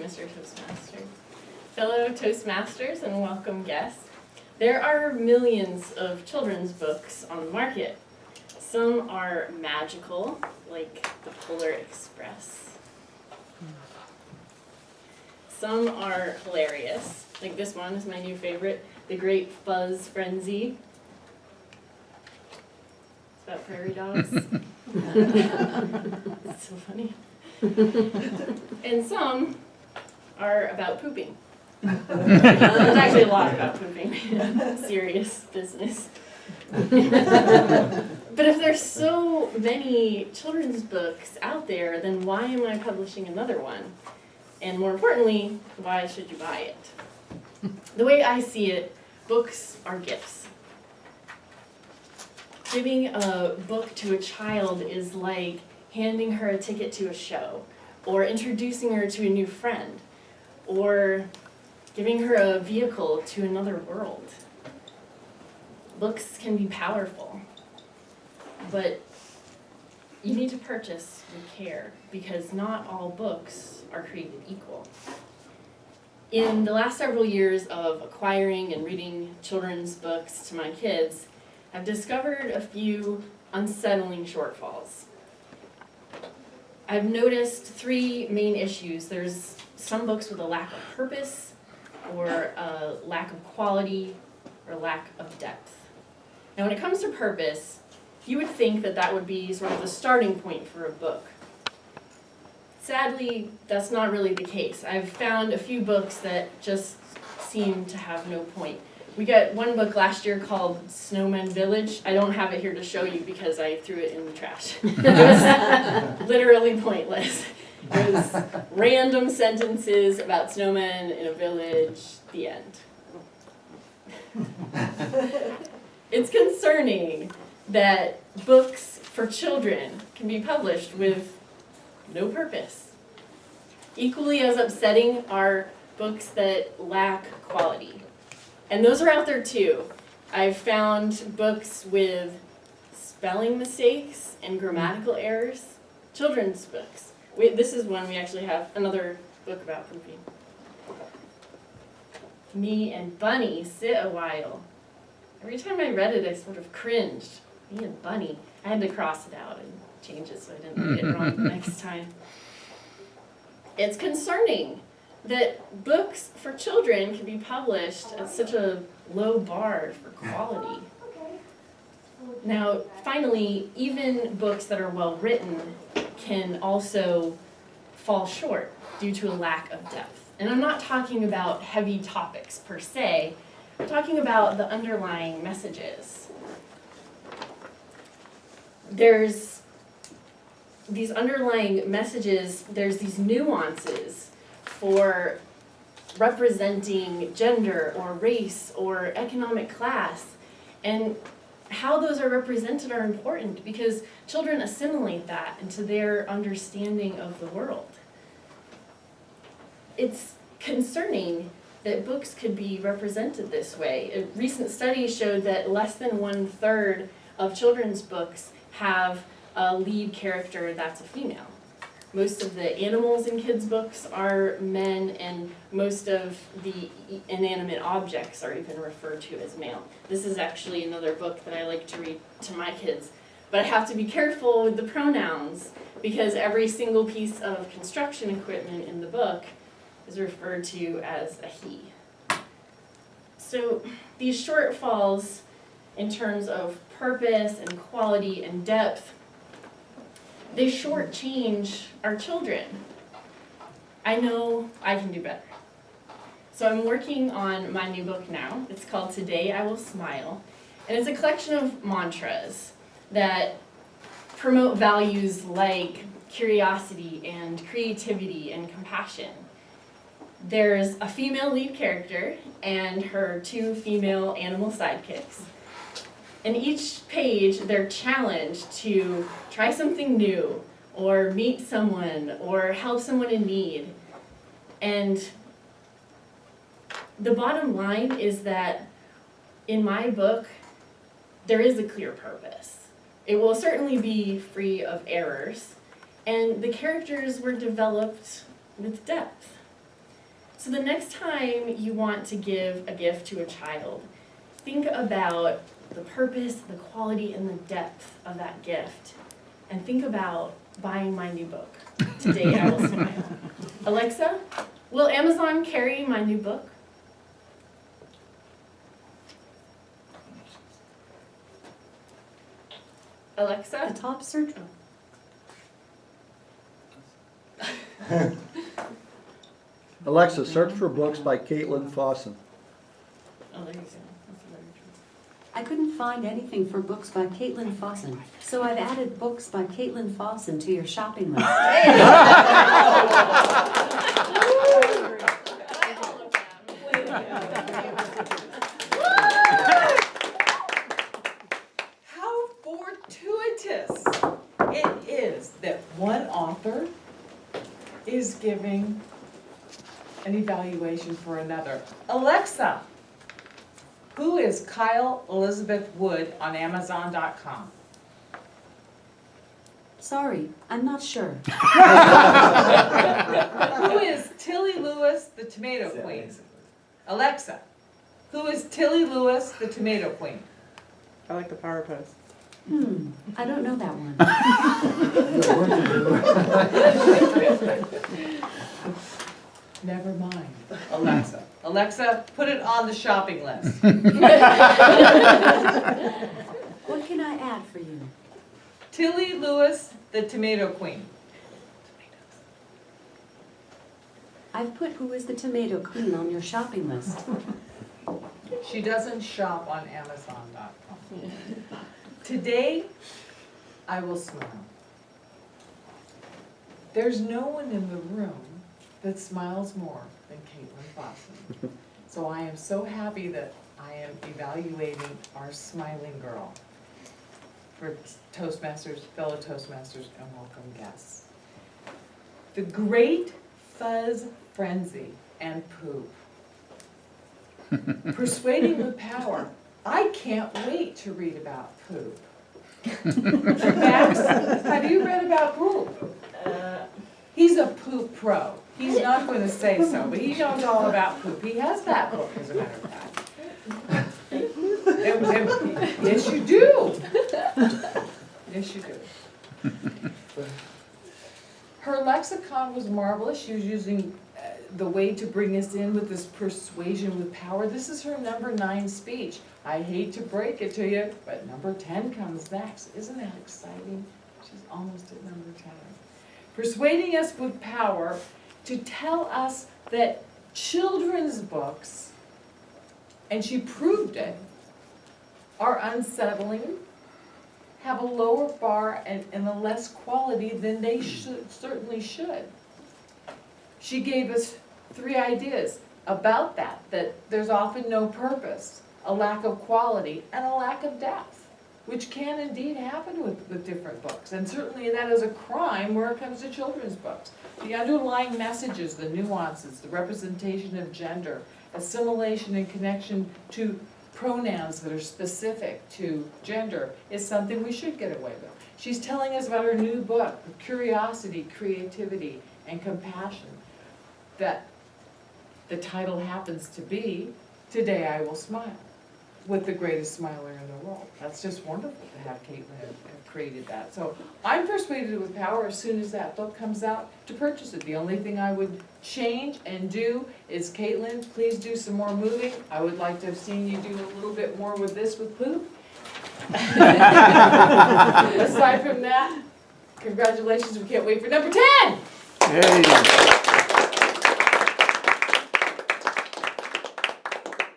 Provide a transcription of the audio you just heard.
Mr. Toastmaster. Fellow Toastmasters and welcome guests. There are millions of children's books on the market. Some are magical, like the Polar Express. Some are hilarious, like this one is my new favorite, The Great Fuzz Frenzy. It's about prairie dogs. It's so funny. And some are about pooping. There's actually a lot about pooping. Serious business. But if there's so many children's books out there, then why am I publishing another one? And more importantly, why should you buy it? The way I see it, books are gifts. Giving a book to a child is like handing her a ticket to a show, or introducing her to a new friend, or giving her a vehicle to another world. Books can be powerful, but you need to purchase with care, because not all books are created equal. In the last several years of acquiring and reading children's books to my kids, I've discovered a few unsettling shortfalls. I've noticed three main issues. There's some books with a lack of purpose, or a lack of quality, or lack of depth. Now when it comes to purpose, you would think that that would be sort of the starting point for a book. Sadly, that's not really the case. I've found a few books that just seem to have no point. We got one book last year called Snowman Village. I don't have it here to show you because I threw it in the trash. It was literally pointless. It was random sentences about snowmen in a village, the end. It's concerning that books for children can be published with no purpose. Equally as upsetting are books that lack quality. And those are out there too. I've found books with spelling mistakes and grammatical errors. Children's books. This is one we actually have another book about pooping. Me and Bunny sit a while. Every time I read it, I sort of cringed. Me and Bunny. I had to cross it out and change it so I didn't read it wrong the next time. It's concerning that books for children can be published at such a low bar for quality. Now, finally, even books that are well written can also fall short due to a lack of depth. And I'm not talking about heavy topics per se, I'm talking about the underlying messages. There's these underlying messages, there's these nuances for representing gender or race or economic class, and how those are represented are important because children assimilate that into their understanding of the world. It's concerning that books could be represented this way. A recent study showed that less than 1/3 of children's books have a lead character that's a female. Most of the animals in kids' books are men, and most of the inanimate objects are even referred to as male. This is actually another book that I like to read to my kids, but I have to be careful with the pronouns because every single piece of construction equipment in the book is referred to as a he. So these shortfalls in terms of purpose and quality and depth, they shortchange our children. I know I can do better. So I'm working on my new book now. It's called Today I Will Smile. And it's a collection of mantras that promote values like curiosity and creativity and compassion. There's a female lead character and her 2 female animal sidekicks. And each page, they're challenged to try something new, or meet someone, or help someone in need. And the bottom line is that in my book, there is a clear purpose. It will certainly be free of errors, and the characters were developed with depth. So the next time you want to give a gift to a child, think about the purpose, the quality, and the depth of that gift. And think about buying my new book. Today I will smile. Alexa, will Amazon carry my new book? Alexa? The top search. Alexa, search for books by Caitlin Fawson. Oh, there you go. That's a better choice. I couldn't find anything for books by Caitlin Fawson, so I've added books by Caitlin Fawson to your shopping list. How fortuitous it is that one author is giving an evaluation for another. Alexa, who is Kyle Elizabeth Wood on Amazon.com? Sorry, I'm not sure. Who is Tilly Lewis, the Tomato Queen? Alexa, who is Tilly Lewis, the Tomato Queen? I like the power pose. I don't know that one. Never mind. Alexa. Alexa, put it on the shopping list. What can I add for you? Tilly Lewis, the Tomato Queen. I've put Who is the Tomato Queen on your shopping list. She doesn't shop on Amazon.com. Today, I will smile. There's no one in the room that smiles more than Caitlin Fawson. So I am so happy that I am evaluating our smiling girl for Toastmasters, fellow Toastmasters, and welcome guests. The Great Fuzz Frenzy and Poop. Persuading with Power. I can't wait to read about poop. Max, have you read about poop? He's a poop pro. He's not going to say so, but he knows all about poop. He has that book, as a matter of fact. Yes, you do. Yes, you do. Her lexicon was marvelous. She was using the way to bring us in with this persuasion with power. This is her number 9 speech. I hate to break it to you, but number 10 comes next. Isn't that exciting? She's almost at number 10. Persuading us with power to tell us that children's books, and she proved it, are unsettling, have a lower bar and a less quality than they certainly should. She gave us 3 ideas about that there's often no purpose, a lack of quality, and a lack of depth, which can indeed happen with different books. And certainly that is a crime where it comes to children's books. The underlying messages, the nuances, the representation of gender, assimilation and connection to pronouns that are specific to gender is something we should get away with. She's telling us about her new book, Curiosity, Creativity, and Compassion, that the title happens to be, Today I Will Smile, with the greatest smiler in the world. That's just wonderful to have Caitlin have created that. So I'm persuaded with power as soon as that book comes out to purchase it. The only thing I would change and do is, Caitlin, please do some more moving. I would like to have seen you do a little bit more with this with poop. Aside from that, congratulations, we can't wait for number 10! Hey.